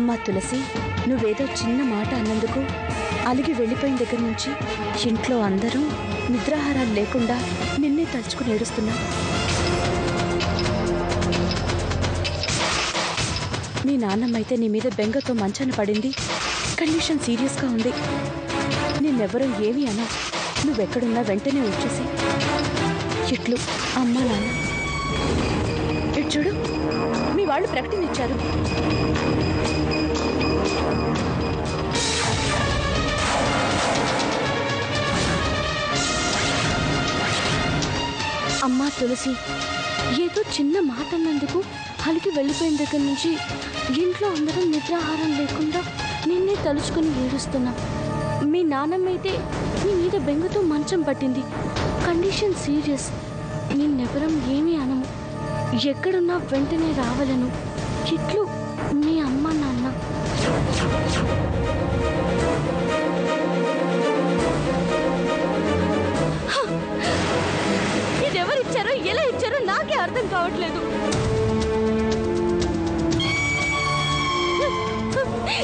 అమ్మా తులసి, నువ్వేదో చిన్న మాట అన్నందుకు అలిగి వెళ్ళిపోయిన దగ్గర నుంచి ఇంట్లో అందరూ నిద్రాహారాలు లేకుండా నిన్నే తలుచుకుని ఏడుస్తున్నా. మీ నాన్నమ్మైతే నీ మీద బెంగతో మంచాన పడింది. కండిషన్ సీరియస్గా ఉంది. నిన్నెవరూ ఏమీ అనా. నువ్వెక్కడున్నా వెంటనే వచ్చేసి ఇట్లు అమ్మా నాన్న. ఇటు చూడు, మీ వాళ్ళు ప్రకటన ఇచ్చారు. అమ్మా తులసి, ఏదో చిన్న మాట అన్నందుకు అలికి వెళ్ళిపోయిన దగ్గర నుంచి ఇంట్లో అందరం నిద్రాహారం లేకుండా నిన్నే తలుచుకుని ఏడుస్తున్నాం. మీ నాన్నమ్మైతే నీ మీద బెంగతో మంచం పట్టింది. Condition serious. నిన్నెవరం ఏమీ అనము. ఎక్కడున్నా వెంటనే రావాలను. ఇట్లు మీ అమ్మ నాన్న. ఇదెవరిచ్చారో ఎలా ఇచ్చారో నాకే అర్థం కావట్లేదు.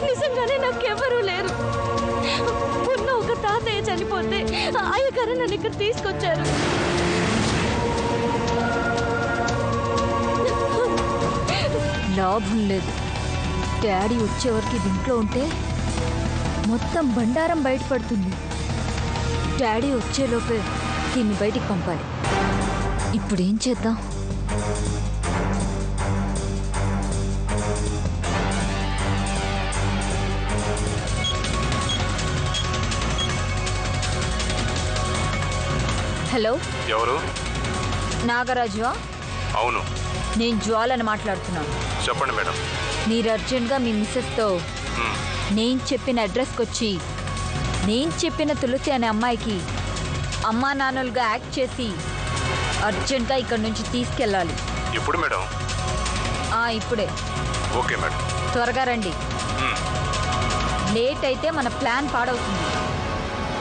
నిజంగానే నాకెవరూ లేరు. ఉన్న ఒక తాతయ్య చనిపోతే అయ్యగారు నన్ను ఇక్కడ తీసుకొచ్చారు. లాభం లేదు. డాడీ వచ్చేవరకు ఇంట్లో ఉంటే మొత్తం బండారం బయటపడుతుంది. డాడీ వచ్చేలోపే దీన్ని బయటికి పంపాలి. ఇప్పుడేం చేద్దాం? హలో, ఎవరు? నాగరాజువా? అవును, నేను జ్వాలని మాట్లాడుతున్నాను. చెప్పండి మేడం. మీరు అర్జెంట్గా మీ మిస్సెస్తో నేను చెప్పిన అడ్రస్కి వచ్చి నేను చెప్పిన తులసి అనే అమ్మాయికి అమ్మా నాన్నలుగా యాక్ట్ చేసి అర్జెంట్గా ఇక్కడ నుంచి తీసుకెళ్ళాలి. ఇప్పుడు మేడం? ఇప్పుడే. Okay madam. త్వరగా రండి. లేట్ అయితే మన ప్లాన్ పాడవుతుంది.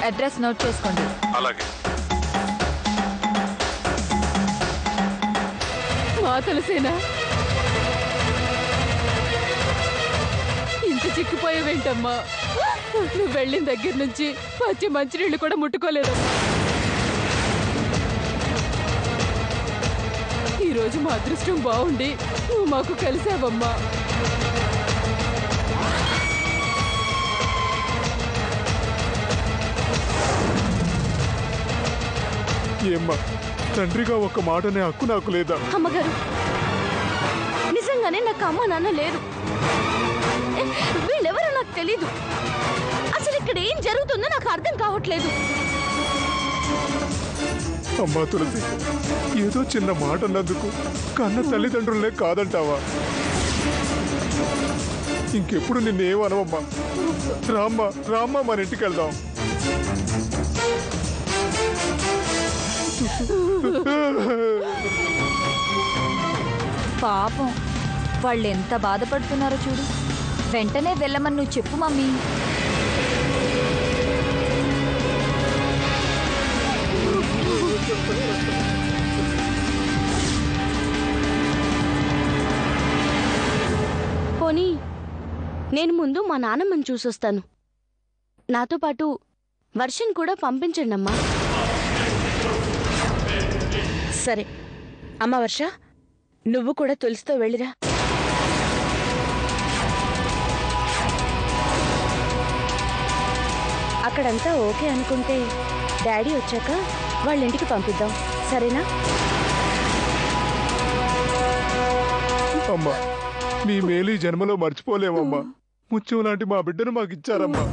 అడ్రస్ నోట్ చేసుకోండి. అలాగే. మా తులసేనా? ఇంత చిక్కిపోయావేంటమ్మా? నువ్వు వెళ్ళిన దగ్గర నుంచి పచ్చి మంచినీళ్ళు కూడా ముట్టుకోలేదమ్మా. ఈరోజు మా అదృష్టం బాగుండి నువ్వు మాకు కలిసావమ్మా. ఏమ్మా, తండ్రిగా ఒక మాటనే హక్కు నాకు లేదా? అమ్మగారు, నిజంగానే నాకు అమ్మ నాన్న లేరు. వీళ్ళెవరో నాకు తెలీదు. అసలు ఇక్కడ ఏం జరుగుతుందో నాకు అర్థం కావట్లేదు. అమ్మా తులసి, ఏదో చిన్న మాట అన్నందుకు కన్న తల్లిదండ్రులనే కాదంటావా? ఇంకెప్పుడు నిన్నేమనవమ్మా. రామ్మా రామ్మా, మన ఇంటికి వెళ్దాం. పాపం, వాళ్ళు ఎంత బాధపడుతున్నారో చూడు. వెంటనే వెళ్ళమని నువ్వు చెప్పు మమ్మీ. పోనీ నేను ముందు మా నాన్నమ్మని చూసొస్తాను. నాతో పాటు వర్షం కూడా పంపించండి అమ్మా. సరే అమ్మ వర్ష, నువ్వు కూడా తులసితో వెళ్ళిరా. అక్కడంతా ఓకే అనుకుంటే డాడీ వచ్చాక వాళ్ళ ఇంటికి పంపిద్దాం. సరేనా? అమ్మా, నీ మేలు ఈ జన్మలో మర్చిపోలేమమ్మా. ముత్యం లాంటి మా బిడ్డను మాకు ఇచ్చారమ్మా.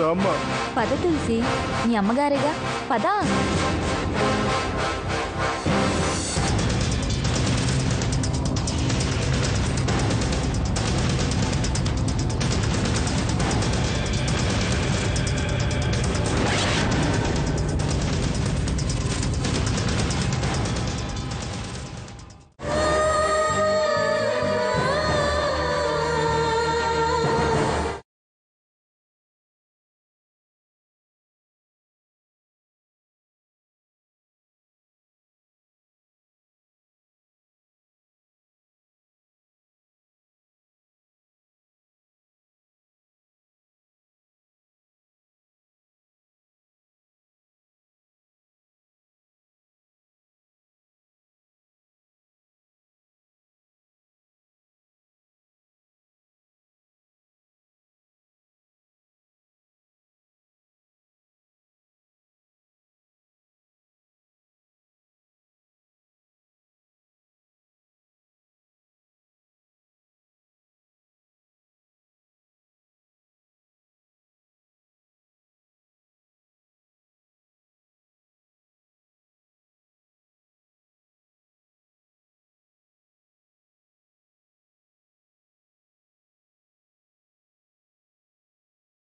రామ్మా. పద తులసి, నీ అమ్మగారేగా. పద.